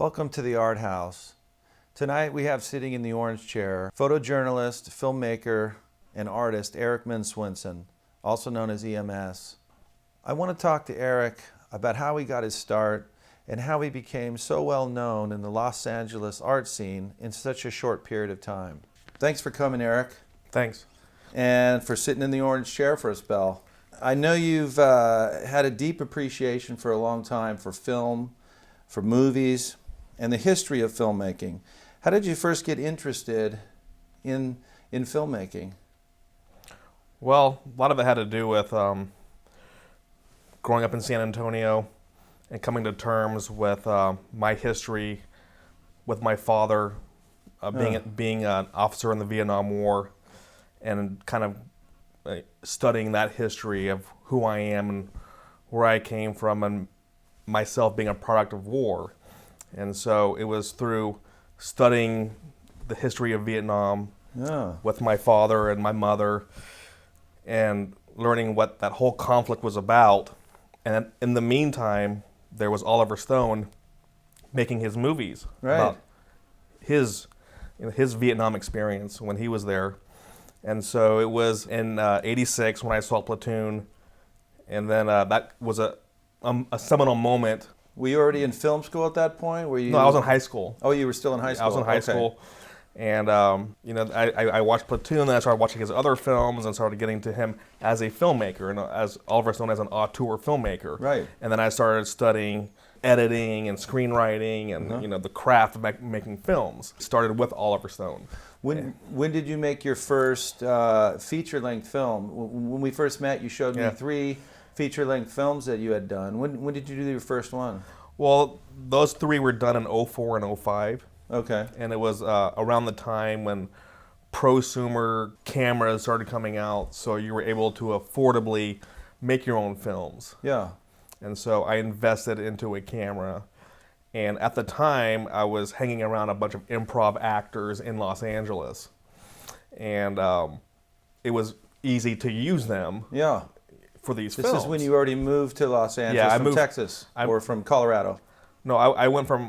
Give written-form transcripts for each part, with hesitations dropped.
Welcome to the Art House. Tonight we have sitting in the orange chair photojournalist, filmmaker, and artist Eric Minh Swenson, also known as EMS. I want to talk to Eric about how he got his start and how he became so well known in the Los Angeles art scene in such a short period of time. Thanks for coming, Eric. Thanks. And for sitting in the orange chair for a spell. I know you've had a deep appreciation for a long time for film, for movies, and the history of filmmaking. How did you first get interested in filmmaking? Well, a lot of it had to do with growing up in San Antonio and coming to terms with my history with my father being an officer in the Vietnam War, and kind of studying that history of who I am and where I came from, and myself being a product of war. And so it was through studying the history of Vietnam with my father and my mother, and learning what that whole conflict was about. And in the meantime, there was Oliver Stone making his movies about his Vietnam experience when he was there. And so it was in '86 when I saw Platoon, and then that was a seminal moment. Were you already in film school at that point? No, I was in high school. Oh, you were still in high school? I was in high school. And, I watched Platoon, and then I started watching his other films and started getting to him as a filmmaker, and as Oliver Stone as an auteur filmmaker. Right. And then I started studying editing and screenwriting and the craft of making films. Started with Oliver Stone. When did you make your first feature-length film? When we first met, you showed me 3 feature-length films that you had done. When did you do your first one? Well, those 3 were done in '04 and '05. Okay. And it was around the time when prosumer cameras started coming out, so you were able to affordably make your own films. Yeah. And so I invested into a camera. And at the time, I was hanging around a bunch of improv actors in Los Angeles. And it was easy to use them for these films. This is when you already moved to Los Angeles from Texas or from Colorado? No, I went from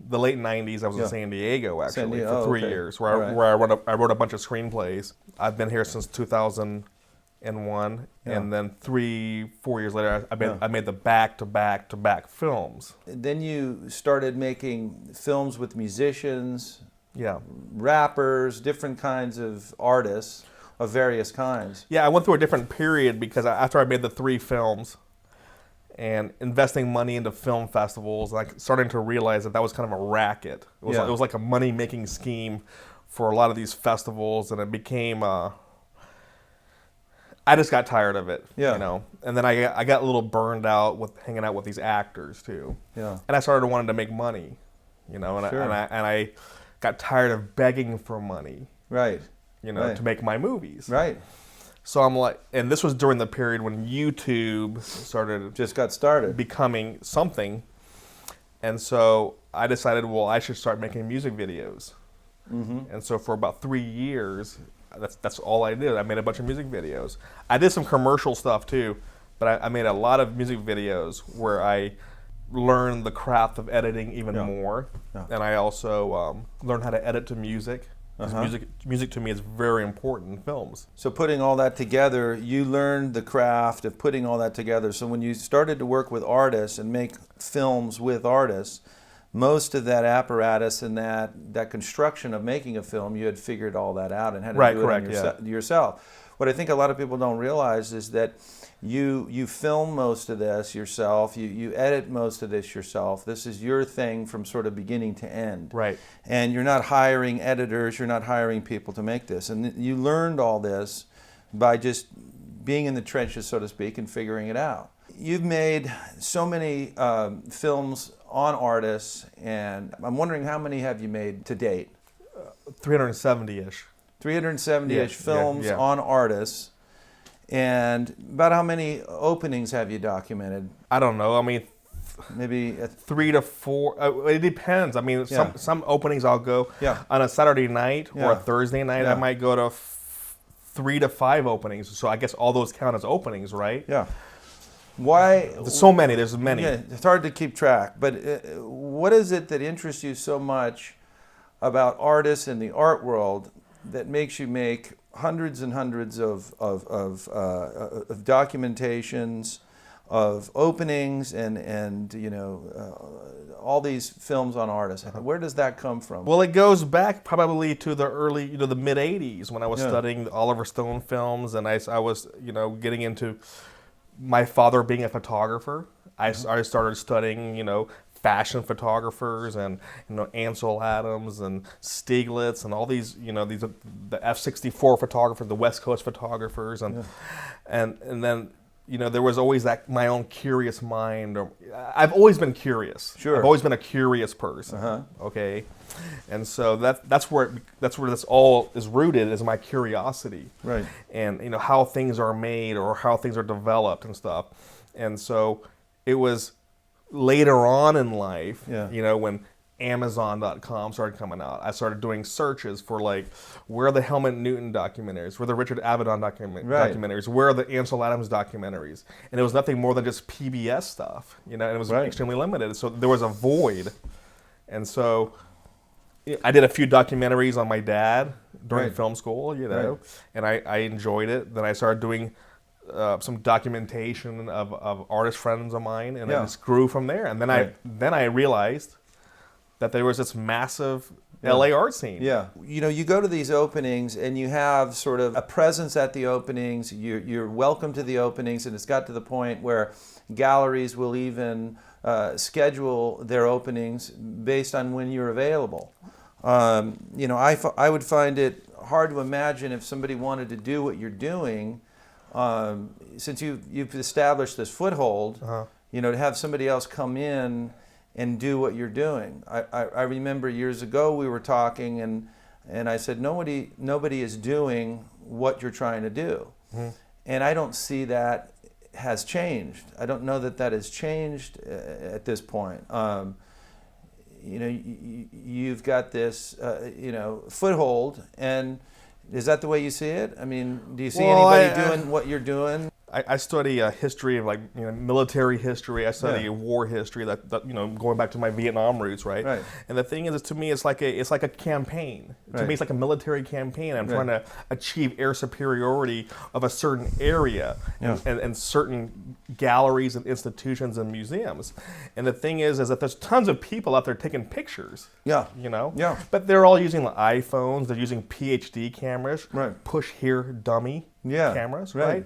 the late '90s. I was in San Diego actually for 3 years, where I wrote a bunch of screenplays. I've been here since 2001, and then 3-4 years later, I made the back-to-back films. Then you started making films with musicians, rappers, different kinds of artists of various kinds. Yeah, I went through a different period because after I made the 3 films and investing money into film festivals, like starting to realize that was kind of a racket. It was like a money-making scheme for a lot of these festivals, and it became I just got tired of it, And then I got a little burned out with hanging out with these actors too. Yeah. And I started wanting to make money, and I got tired of begging for money. Right. To make my movies. Right. So I'm like, and this was during the period when YouTube got started becoming something. And so I decided, well, I should start making music videos. Mm-hmm. And so for about 3 years, that's all I did. I made a bunch of music videos. I did some commercial stuff too, but I made a lot of music videos where I learned the craft of editing even more. Yeah. And I also learned how to edit to music. Music to me is very important in films. So putting all that together, you learned the craft of putting all that together. So when you started to work with artists and make films with artists, most of that apparatus and that construction of making a film, you had figured all that out and had to do it yourself. What I think a lot of people don't realize is that you film most of this yourself, you edit most of this yourself. This is your thing from sort of beginning to end. Right. And you're not hiring editors, you're not hiring people to make this. And you learned all this by just being in the trenches, so to speak, and figuring it out. You've made so many films on artists, and I'm wondering how many have you made to date? 370-ish. 370-ish films on artists. And about how many openings have you documented? I don't know. I mean, maybe 3 to 4. It depends. I mean, some openings I'll go on a Saturday night or a Thursday night. I might go to 3 to 5 openings. So I guess all those count as openings, right? Yeah. Why? There's so many. There's many. Yeah, it's hard to keep track. But what is it that interests you so much about artists in the art world that makes you make hundreds and hundreds of documentations, of openings, and all these films on artists? Where does that come from? Well, it goes back probably to the early, the mid '80s when I was studying Oliver Stone films, and I was, getting into my father being a photographer. I started studying, fashion photographers and Ansel Adams and Stieglitz and all these the F-64 photographers, the West Coast photographers, and then there was always that my own curious mind. I've always been curious. Sure. I've always been a curious person. Okay, and so that's where this all is rooted, is my curiosity. Right. And how things are made or how things are developed and stuff. And so it was later on in life, when Amazon.com started coming out, I started doing searches for where are the Helmut Newton documentaries, where are the Richard Avedon documentaries, where are the Ansel Adams documentaries, and it was nothing more than just PBS stuff, and it was extremely limited. So there was a void, and so I did a few documentaries on my dad during film school, and I enjoyed it. Then I started doing some documentation of artist friends of mine, and it just grew from there. And then I realized that there was this massive LA art scene. Yeah. You go to these openings and you have sort of a presence at the openings. You're welcome to the openings, and it's got to the point where galleries will even schedule their openings based on when you're available. I would find it hard to imagine if somebody wanted to do what you're doing, since you've established this foothold, to have somebody else come in and do what you're doing. I remember years ago we were talking, and I said nobody is doing what you're trying to do, and I don't see that has changed. I don't know that has changed at this point. You've got this foothold, and is that the way you see it? I mean, do you see anybody doing what you're doing? I study history of military history. I study war history. That going back to my Vietnam roots, right? Right. And the thing is, to me, it's like a campaign. To me, it's like a military campaign. I'm trying to achieve air superiority of a certain area and certain galleries and institutions and museums. And the thing is that there's tons of people out there taking pictures. Yeah. But they're all using iPhones. They're using PhD cameras. Right. Push here dummy cameras. Right.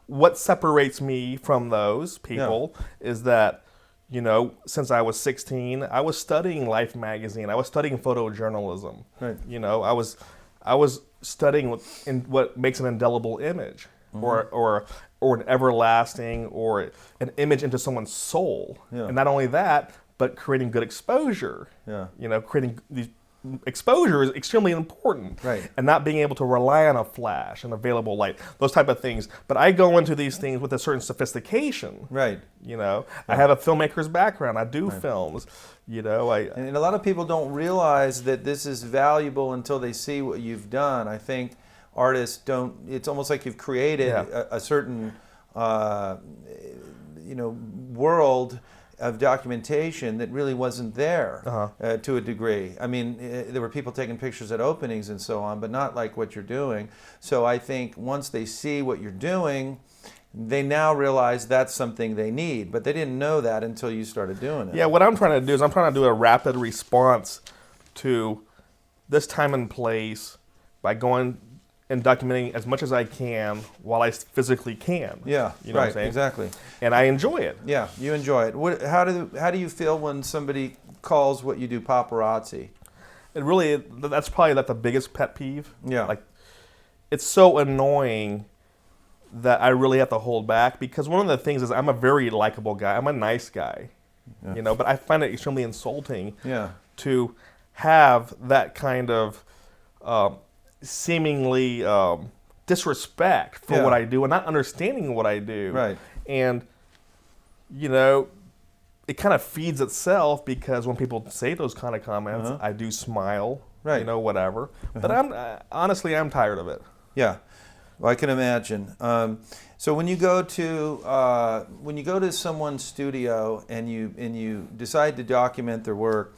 What separates me from those people is that, since I was 16, I was studying Life magazine. I was studying photojournalism. Right. I was studying what makes an indelible image, or an everlasting, or an image into someone's soul. Yeah. And not only that, but creating good exposure. Yeah. Creating these. Exposure is extremely important, and not being able to rely on a flash and available light, those type of things. But I go into these things with a certain sophistication. Right. I have a filmmaker's background. I do films. And a lot of people don't realize that this is valuable until they see what you've done. I think artists don't. It's almost like you've created a certain, world of documentation that really wasn't there to a degree. I mean, there were people taking pictures at openings and so on, but not like what you're doing. So I think once they see what you're doing, they now realize that's something they need, but they didn't know that until you started doing it. Yeah, what I'm trying to do is I'm trying to do a rapid response to this time and place by going and documenting as much as I can while I physically can. Yeah, what I'm saying? Exactly. And I enjoy it. Yeah, you enjoy it. How do you feel when somebody calls what you do paparazzi? That's probably the biggest pet peeve. Yeah. It's so annoying that I really have to hold back, because one of the things is I'm a very likable guy. I'm a nice guy, but I find it extremely insulting to have that kind of seemingly disrespect for what I do and not understanding what I do. Right. And, it kind of feeds itself, because when people say those kind of comments, I do smile, whatever. But honestly, I'm tired of it. Yeah. Well, I can imagine. So when you go to someone's studio and you decide to document their work,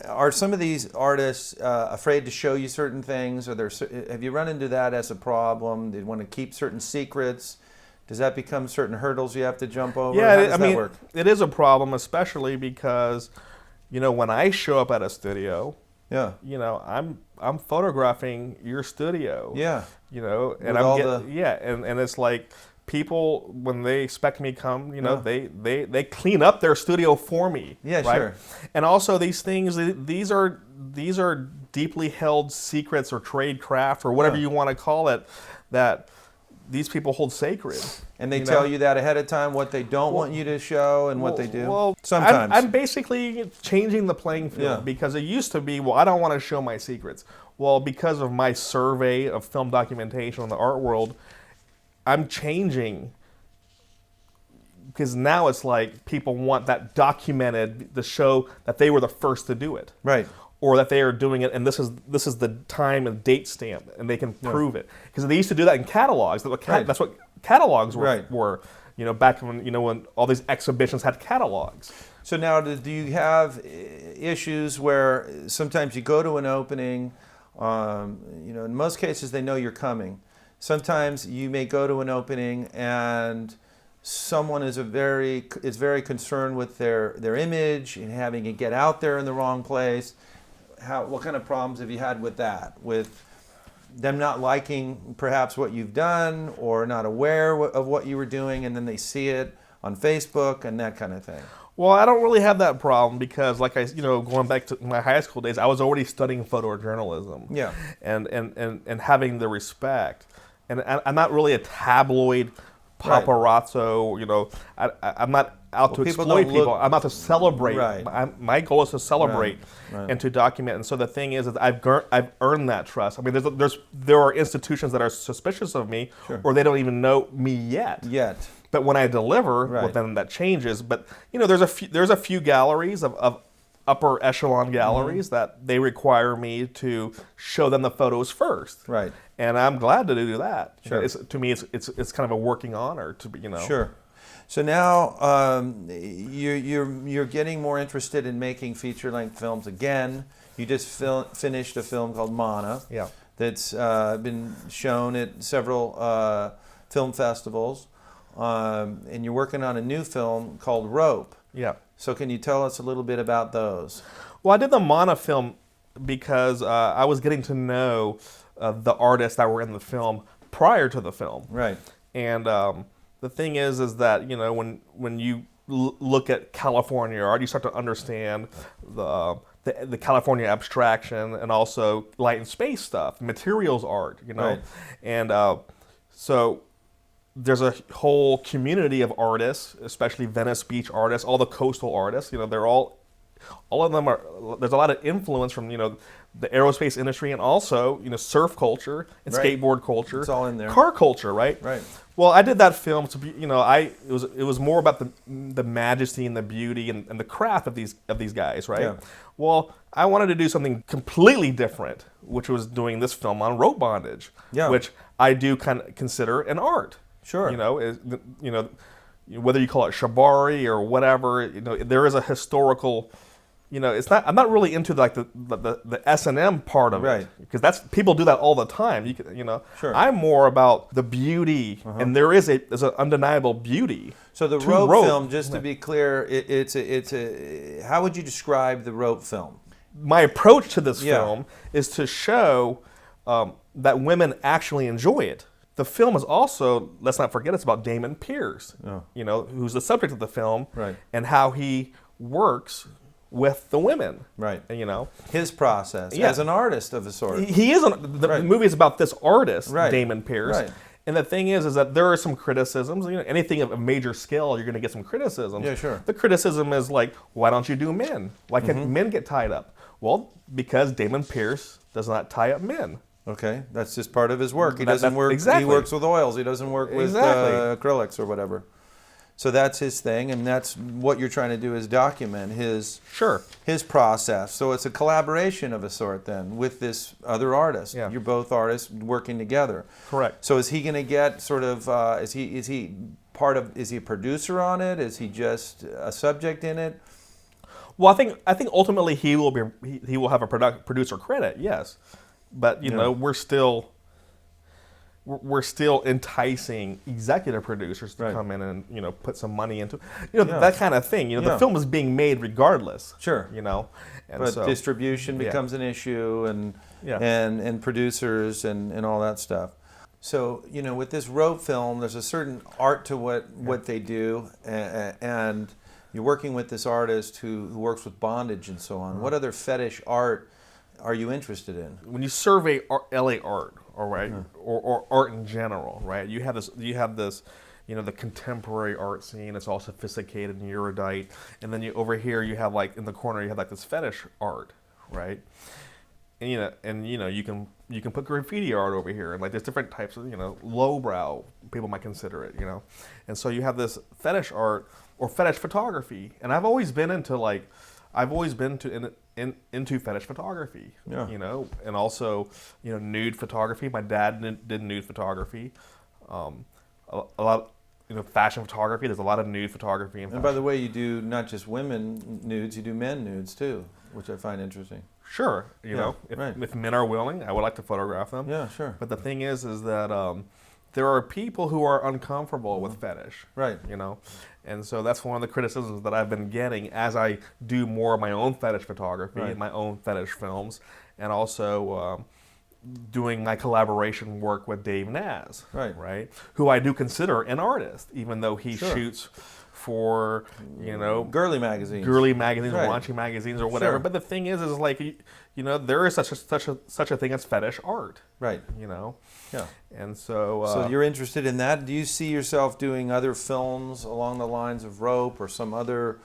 are some of these artists afraid to show you certain things? Have you run into that as a problem? They want to keep certain secrets? Does that become certain hurdles you have to jump over? Yeah, How does that work? it is a problem, especially because, when I show up at a studio, Yeah. I'm photographing your studio. Yeah. And and it's like people, when they expect me to come, they clean up their studio for me. Yeah, right? sure. And also these things, these are deeply held secrets or trade craft or whatever you want to call it, that these people hold sacred. And they tell you that ahead of time, what they don't want you to show and what they do? Well, sometimes. I'm basically changing the playing field because it used to be, I don't want to show my secrets. Well, because of my survey of film documentation in the art world, I'm changing, because now it's like people want that documented to show that they were the first to do it. Right. Or that they are doing it, and this is the time and date stamp, and they can prove it. Because they used to do that in catalogs. That's what catalogs were. Back when all these exhibitions had catalogs. So now, do you have issues where sometimes you go to an opening? In most cases they know you're coming. Sometimes you may go to an opening and someone is very concerned with their image and having it get out there in the wrong place. What kind of problems have you had with that? With them not liking perhaps what you've done or not aware of what you were doing, and then they see it on Facebook and that kind of thing? Well, I don't really have that problem because, going back to my high school days, I was already studying photojournalism. Yeah. And having the respect. And I'm not really a tabloid paparazzo, I'm not out to exploit people. I'm out to celebrate. Right. My goal is to celebrate and to document. And so the thing is I've earned that trust. I mean, there are institutions that are suspicious of me, or they don't even know me yet. But when I deliver, well, then that changes. But there's a few galleries of upper echelon galleries that they require me to show them the photos first. Right. And I'm glad to do that. Sure. To me, it's kind of a working honor to be. Sure. So now you're getting more interested in making feature-length films again. You just finished a film called Mana. Yeah. That's been shown at several film festivals. And you're working on a new film called Rope. Yeah. So can you tell us a little bit about those? Well, I did the Mana film because I was getting to know the artists that were in the film prior to the film. Right. And the thing is that when you look at California art, you start to understand the California abstraction and also light and space stuff, materials art. Right. And so there's a whole community of artists, especially Venice Beach artists, all the coastal artists. They're all of them are. There's a lot of influence from the aerospace industry and also surf culture and skateboard culture. It's all in there. Car culture, right? Right. Well, I did that film to be. It was more about the majesty and the beauty and the craft of these guys, right? Yeah. Well, I wanted to do something completely different, which was doing this film on rope bondage, which I do kind of consider an art. Sure. Whether you call it shibari or whatever, there is a historical. It's not. I'm not really into the S&M part of it, because people do that all the time. Sure. I'm more about the beauty, and there's an undeniable beauty. So the rope film, just to be clear, it's a. How would you describe the rope film? My approach to this film is to show that women actually enjoy it. The film is also, let's not forget, it's about Damon Pierce, who's the subject of the film, and how he works with the women. Right. His process as an artist of a sort. He is. The movie is about this artist, Damon Pierce. Right. And the thing is that there are some criticisms. Anything of a major scale, you're going to get some criticisms. Yeah, sure. The criticism is like, why don't you do men? Why can't men get tied up? Well, because Damon Pierce does not tie up men. Okay, that's just part of his work. He doesn't work. Exactly. He works with oils. He doesn't work with acrylics or whatever. So that's his thing, and that's what you're trying to do is document his Sure. his process. So it's a collaboration of a sort then with this other artist. Yeah. You're both artists working together. Correct. So is he going to get sort of is he part of, is he a producer on it? Is he just a subject in it? Well, I think ultimately he will have a producer credit, yes, but you know we're still enticing executive producers to come in and put some money into that kind of thing. The film is being made regardless. Sure. And but so, distribution becomes an issue, and producers and all that stuff. So with this rope film, there's a certain art to what they do, and you're working with this artist who works with bondage and so on. What other fetish art are you interested in? When you survey LA art, all right, or art in general, right? You have this, the contemporary art scene. It's all sophisticated and erudite, and then over here you have in the corner you have this fetish art, right? And you can put graffiti art over here, and there's different types of lowbrow people might consider it, and so you have this fetish art or fetish photography, and I've always been into into fetish photography, and also nude photography. My dad did nude photography, a lot fashion photography. There's a lot of nude photography. And by the way, you do not just women nudes, you do men nudes too, which I find interesting. Sure, if men are willing, I would like to photograph them. Yeah, sure. But the thing is that there are people who are uncomfortable with fetish, right? And so that's one of the criticisms that I've been getting as I do more of my own fetish photography and my own fetish films, and also doing my collaboration work with Dave Naz, right? Who I do consider an artist, even though he shoots for girly magazines, raunchy magazines, or whatever. But the thing is there is such a thing as fetish art, right? Yeah. And so so you're interested in that. Do you see yourself doing other films along the lines of Rope or some other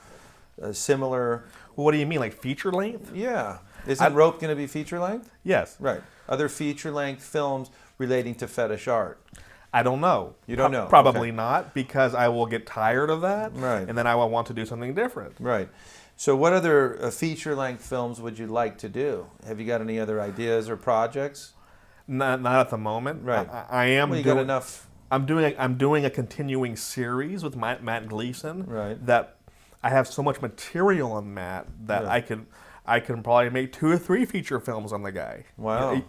similar? What do you mean, like feature length? Yeah. Isn't Rope going to be feature length? Yes. Right. Other feature length films relating to fetish art. I don't know. You don't know? Probably not, because I will get tired of that, right? And then I will want to do something different. Right. So what other feature-length films would you like to do? Have you got any other ideas or projects? Not at the moment. Right. I am. Well, you got enough. I'm doing a continuing series with Matt Gleason. Right. That I have so much material on Matt that I can probably make 2 or 3 feature films on the guy. Wow.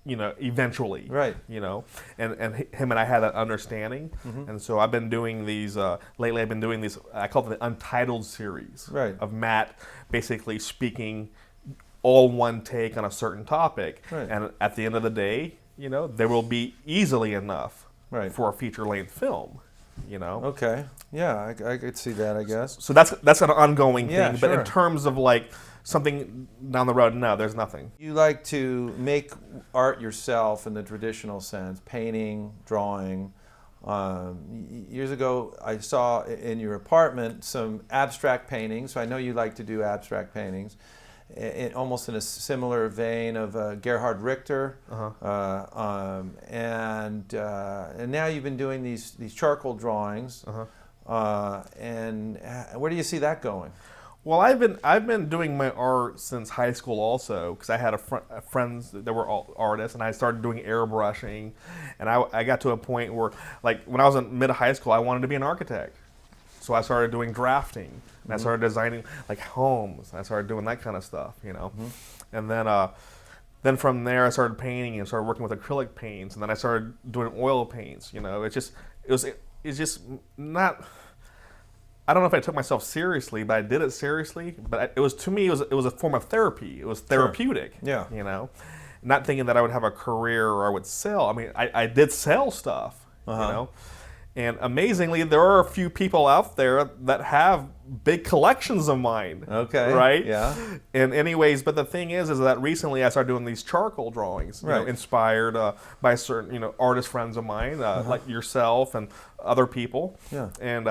Eventually. Right. And him and I had that understanding. And so I've been doing these, lately I've been doing these, I call them the Untitled series. Right. Of Matt basically speaking all one take on a certain topic. Right. And at the end of the day, there will be easily enough for a feature-length film. Okay. Yeah, I could see that, I guess. So that's an ongoing thing. Yeah, But in terms of something down the road, no, there's nothing. You like to make art yourself in the traditional sense, painting, drawing. Years ago, I saw in your apartment some abstract paintings. So I know you like to do abstract paintings, almost in a similar vein of Gerhard Richter. And now you've been doing these charcoal drawings. And where do you see that going? Well, I've been doing my art since high school also, because I had friends that were all artists, and I started doing airbrushing, and I got to a point where, when I was in mid-high school, I wanted to be an architect. So I started doing drafting, and I started designing homes, and I started doing that kind of stuff, And then from there I started painting and started working with acrylic paints, and then I started doing oil paints. It's just not. I don't know if I took myself seriously, but I did it seriously. But it was, to me, it was a form of therapy. It was therapeutic. Sure. Yeah. Not thinking that I would have a career or I would sell. I mean, I did sell stuff. And amazingly, there are a few people out there that have big collections of mine. Okay. Right? Yeah. And anyways, but the thing is that recently I started doing these charcoal drawings, inspired by certain, artist friends of mine, like yourself and other people. Yeah. And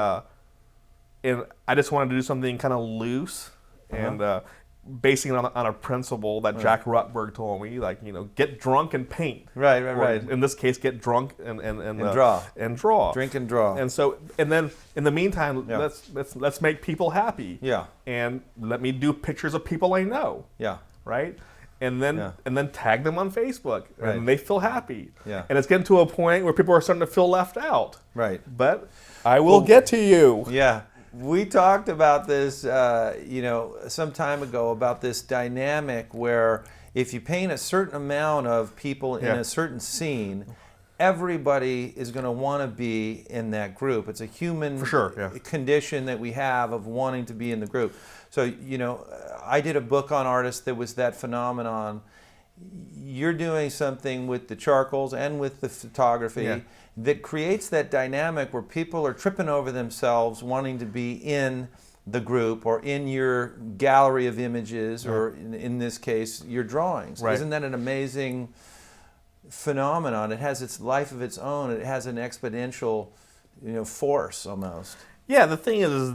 I just wanted to do something kind of loose and basing it on a principle that Jack Rutberg told me, like, get drunk and paint. Right. In this case, get drunk and draw. And draw. Drink and draw. And then in the meantime, let's make people happy. Yeah. And let me do pictures of people I know. Yeah. Right? And then tag them on Facebook, Right. and they feel happy. Yeah. And it's getting to a point where people are starting to feel left out. Right. But I will get to you. Yeah. We talked about this, some time ago, about this dynamic where if you paint a certain amount of people in a certain scene, everybody is going to want to be in that group. It's a human condition that we have of wanting to be in the group. So, I did a book on artists that was that phenomenon. You're doing something with the charcoals and with the photography that creates that dynamic where people are tripping over themselves wanting to be in the group or in your gallery of images or in this case, your drawings. Right. Isn't that an amazing phenomenon? It has its life of its own. It has an exponential, force almost. Yeah, the thing is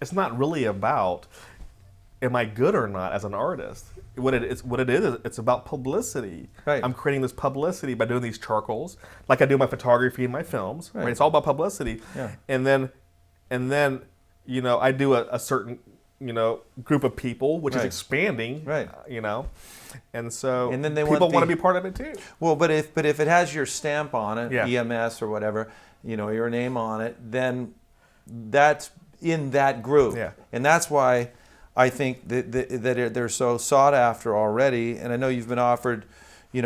it's not really about am I good or not as an artist. What it is, it's about publicity. Right. I'm creating this publicity by doing these charcoals, like I do my photography and my films. Right. It's all about publicity. Yeah. And then, I do a certain, group of people, which is expanding. Right. And so and then people want to be part of it too. Well, but if it has your stamp on it, EMS or whatever, your name on it, then that's in that group. Yeah. And that's why I think that they're so sought after already, and I know you've been offered,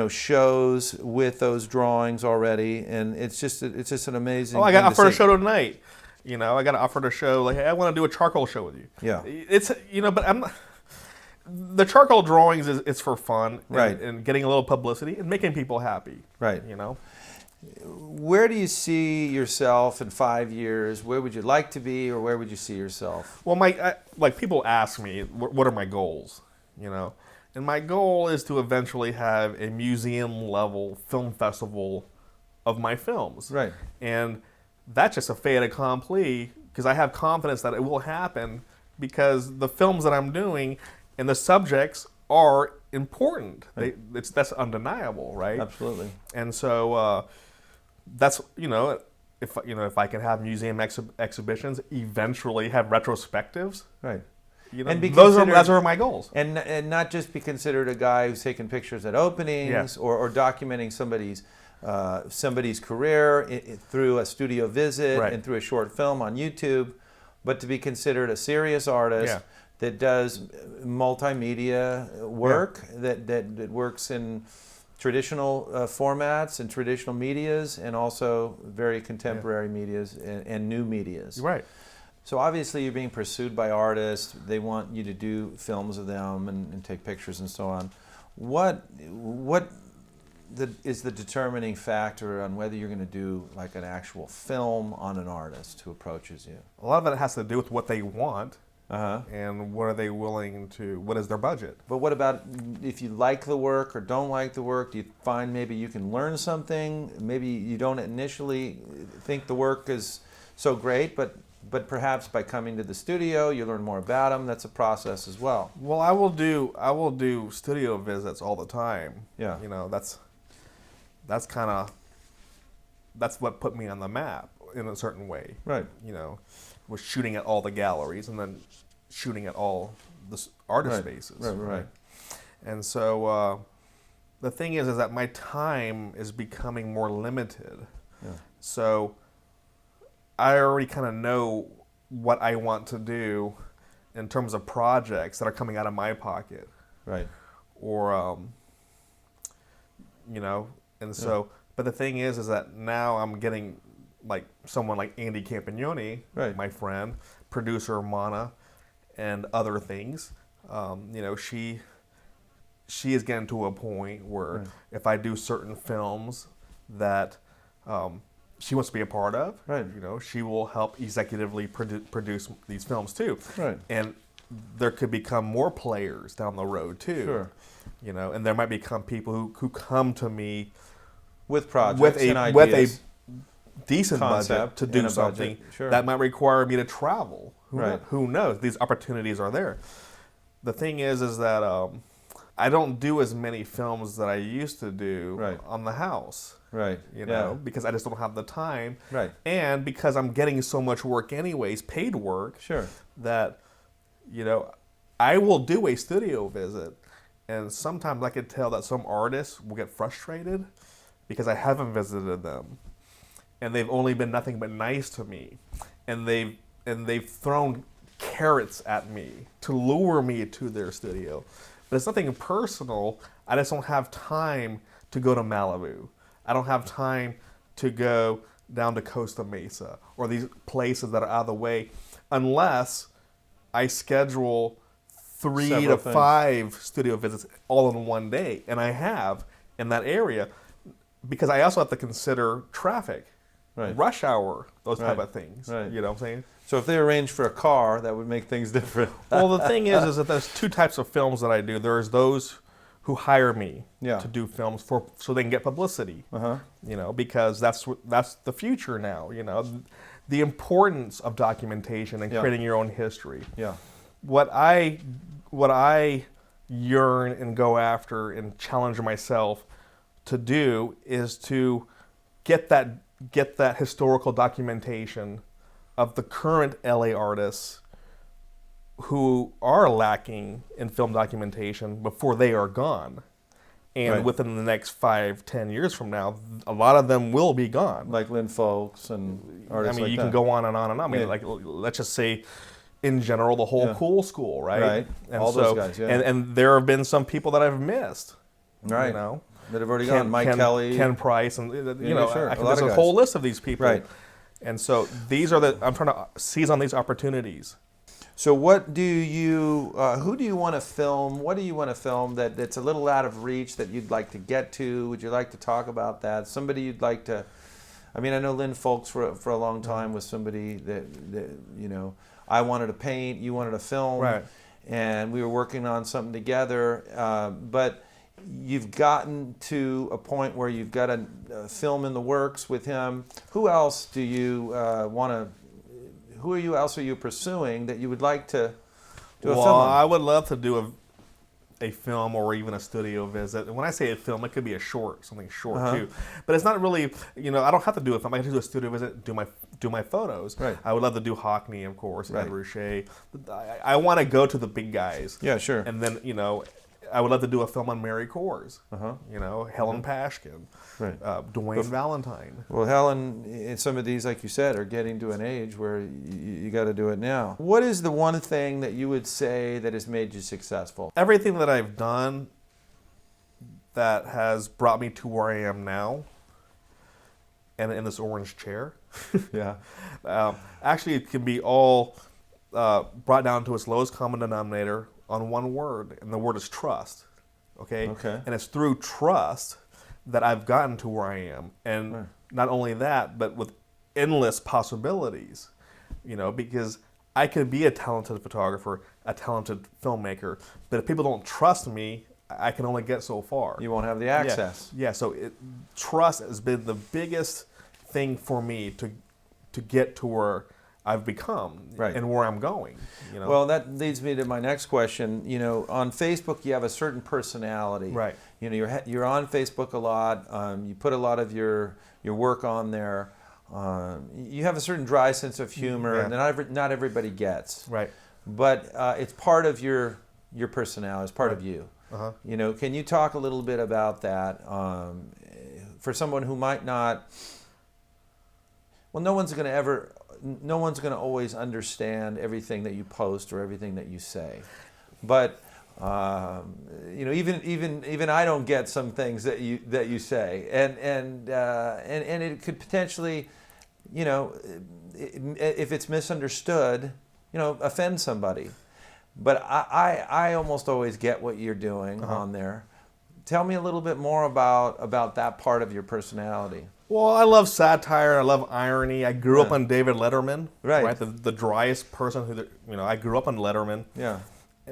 shows with those drawings already, and it's just an amazing. Oh, I got offered a show tonight. I got offered a show like, hey, I want to do a charcoal show with you. Yeah. It's but I'm not, the charcoal drawings is for fun, and getting a little publicity and making people happy. Right. Where do you see yourself in 5 years? Where would you like to be, or where would you see yourself? Well, people ask me, what are my goals? And my goal is to eventually have a museum-level film festival of my films. Right. And that's just a fait accompli, because I have confidence that it will happen, because the films that I'm doing and the subjects are important. Right. That's undeniable, right? Absolutely. And so that's if I can have museum exhibitions, eventually have retrospectives, right? And those are my goals. And not just be considered a guy who's taking pictures at openings or documenting somebody's career through a studio visit and through a short film on YouTube, but to be considered a serious artist that does multimedia work, that works in traditional formats and traditional medias, and also very contemporary medias and new medias. Right. So obviously you're being pursued by artists. They want you to do films of them and take pictures and so on. What is the determining factor on whether you're going to do like an actual film on an artist who approaches you? A lot of it has to do with what they want. And what are they willing to, what is their budget? But what about if you like the work or don't like the work? Do you find maybe you can learn something? Maybe you don't initially think the work is so great, but perhaps by coming to the studio, you learn more about them. That's a process as well. Well, I will do studio visits all the time. Yeah. That's what put me on the map in a certain way. Right. Was shooting at all the galleries and then shooting at all the artist spaces. Right. And so the thing is that my time is becoming more limited. Yeah. So I already kind of know what I want to do in terms of projects that are coming out of my pocket. Right. Or, and so, but the thing is that now I'm getting like someone like Andy Campagnoni, my friend, producer Mana, and other things. She is getting to a point where if I do certain films that she wants to be a part of, she will help executively produce these films too. Right. And there could become more players down the road too. Sure. And there might become people who come to me with projects and ideas. With a decent budget to do something that might require me to travel. Who knows? These opportunities are there. the thing is that I don't do as many films that I used to do Right. on the house. Right. You know, because I just don't have the time. Right. And because I'm getting so much work anyways, paid work, Sure. that, you know, I will do a studio visit, and sometimes I could tell that some artists will get frustrated because I haven't visited them, and they've only been nothing but nice to me, and they've thrown carrots at me to lure me to their studio. But it's nothing personal. I just don't have time to go to Malibu. I don't have time to go down to Costa Mesa or these places that are out of the way unless I schedule 3 Several to things. 5 studio visits all in one day. And I have in that area, because I also have to consider traffic, Right. rush hour, those type Right. of things. Right. You know what I'm saying? So if they arrange for a car, that would make things different. Well, the thing is that there's 2 types of films that I do. There's those who hire me Yeah. to do films so they can get publicity. Uh-huh. You know, because that's the future now. You know, the importance of documentation and Yeah. creating your own history. Yeah. What I yearn and go after and challenge myself to do is to get that historical documentation of the current LA artists who are lacking in film documentation before they are gone. And Right. within the next 5-10 years from now, a lot of them will be gone. Like Lynn Folks and artists I mean, like you that. can go on and on and on. I mean, Yeah. like, let's just say, in general, the whole Yeah. Cool School, right? Right. And All those guys, yeah. And there have been some people that I've missed. Right. You know, That have already gone. Mike Kelly. Ken Price, and you know, sure. A lot there's of a guys. whole list of these people. Right. And so I'm trying to seize on these opportunities. So what do you, who do you want to film? What do you want to film that's a little out of reach that you'd like to get to? Would you like to talk about that? Somebody you'd like to, I mean, I know Lynn Folks for a long time was somebody that, you know, I wanted to paint, you wanted to film. Right. And we were working on something together. But you've gotten to a point where you've got a film in the works with him. Who else do you want to, who else are you pursuing that you would like to do a Well, film on? I would love to do a film or even a studio visit. And when I say a film, it could be a short, something short too. But it's not really, you know, I don't have to do a film. I can do a studio visit, do my photos. Right. I would love to do Hockney, of course, Right. Ed Ruscha. I want to go to the big guys. Yeah, sure. And then, you know, I would love to do a film on Mary Kors. Uh-huh. You know, Helen Pashkin, Right. Dwayne Valentine. Well, Helen, and some of these, like you said, are getting to an age where you got to do it now. What is the one thing that you would say that has made you successful? Everything that I've done that has brought me to where I am now, and in this orange chair, Yeah. actually it can be all brought down to its lowest common denominator on one word, and the word is trust. Okay? Okay. And it's through trust that I've gotten to where I am. And Right. not only that, but with endless possibilities, you know, because I could be a talented photographer, a talented filmmaker, but if people don't trust me, I can only get so far. You won't have the access. Yeah, so trust has been the biggest thing for me to get to where I've become Right. and where I'm going. You know? Well, that leads me to my next question. You know, on Facebook, you have a certain personality. Right. You know, you're on Facebook a lot. You put a lot of your work on there. You have a certain dry sense of humor, Yeah. and that not everybody gets. Right. But it's part of your personality. It's part of you. Uh-huh. You know, can you talk a little bit about that for someone who might not? Well, no one's going to always understand everything that you post or everything that you say, but you know, even I don't get some things that you say, and it could potentially, you know, if it's misunderstood, you know, offend somebody. But I almost always get what you're doing on there. Tell me a little bit more about that part of your personality. Well, I love satire. I love irony. I grew up on David Letterman. Right. The driest person who, you know, I grew up on Letterman. Yeah.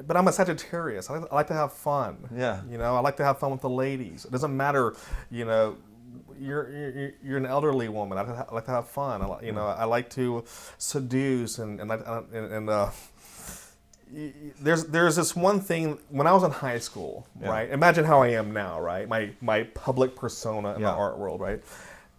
But I'm a Sagittarius. I like to have fun. Yeah. You know, I like to have fun with the ladies. It doesn't matter, you know, you're an elderly woman. I like to have fun. I like to seduce and there's this one thing when I was in high school, right? Imagine how I am now, right? My public persona in the art world, right?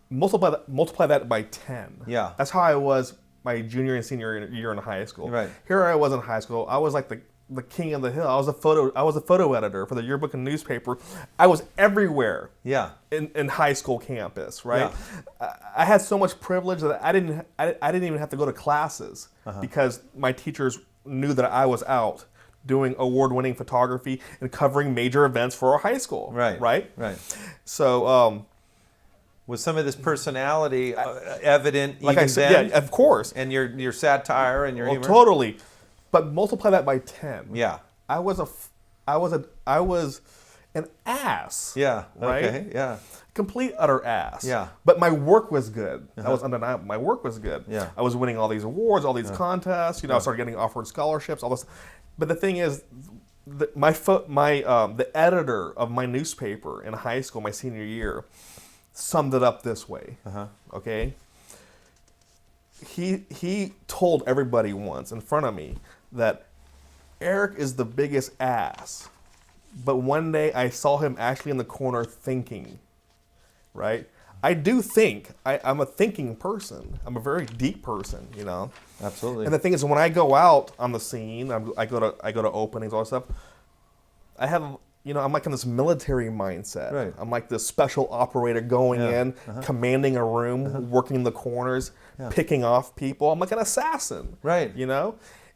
Multiply that by 10. Yeah. That's how I was my junior and senior year in high school. Right. Here I was in high school. I was like the king of the hill. I was a photo editor for the yearbook and newspaper. I was everywhere. Yeah. In high school campus, right? Yeah. I had so much privilege that I didn't even have to go to classes because my teachers knew that I was out doing award-winning photography and covering major events for our high school. Right. Right. Right. So. Was some of this personality evident? Like even I said, then? yeah, of course. And your satire and your humor. Totally, but multiply that by 10. Yeah. I was an ass. Yeah. Right. Okay. Yeah. Complete utter ass. Yeah. But my work was good. That was undeniable. My work was good. Yeah. I was winning all these awards, all these contests. I started getting offered scholarships. All this. But the thing is, the editor of my newspaper in high school, my senior year, summed it up this way. Okay. He told everybody once in front of me that Eric is the biggest ass, but one day I saw him actually in the corner thinking. Right. I do think. I'm a thinking person. I'm a very deep person. Absolutely. And the thing is, when I go out on the scene, I go to openings, all that stuff. I have. I'm like in this military mindset. Right. I'm like this special operator going in, commanding a room, working the corners, picking off people. I'm like an assassin. Right.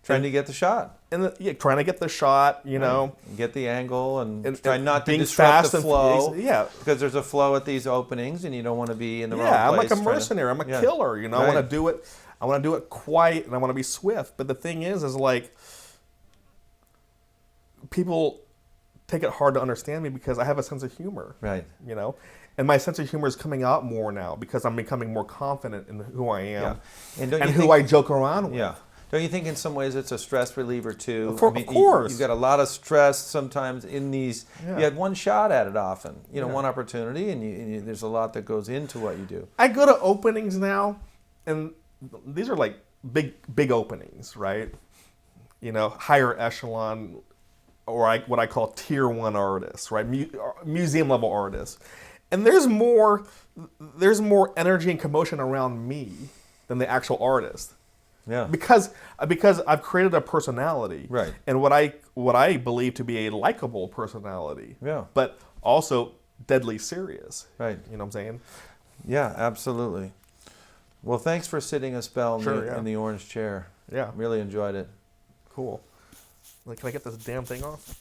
Trying to get the shot. And trying to get the shot, Right. Get the angle and try not to being disrupt fast the flow. Yeah. Because there's a flow at these openings and you don't want to be in the wrong place. Yeah, I'm like a mercenary. I'm a killer. I want to do it. I want to do it quiet and I want to be swift. But the thing is like people take it hard to understand me because I have a sense of humor. Right. And my sense of humor is coming out more now because I'm becoming more confident in who I am and who I joke around with. Yeah. Don't you think in some ways it's a stress reliever too? Of course. You've got a lot of stress sometimes in these. You had one shot at it often. One opportunity, and there's a lot that goes into what you do. I go to openings now, and these are like big openings, right? Higher echelon, or what I call tier 1 artists, right? Museum level artists, and there's more energy and commotion around me than the actual artist. Yeah. Because I've created a personality. Right. And what I believe to be a likable personality. Yeah. But also deadly serious. Right. You know what I'm saying? Yeah, absolutely. Well, thanks for sitting a spell in the orange chair. Yeah. Really enjoyed it. Cool. Can I get this damn thing off?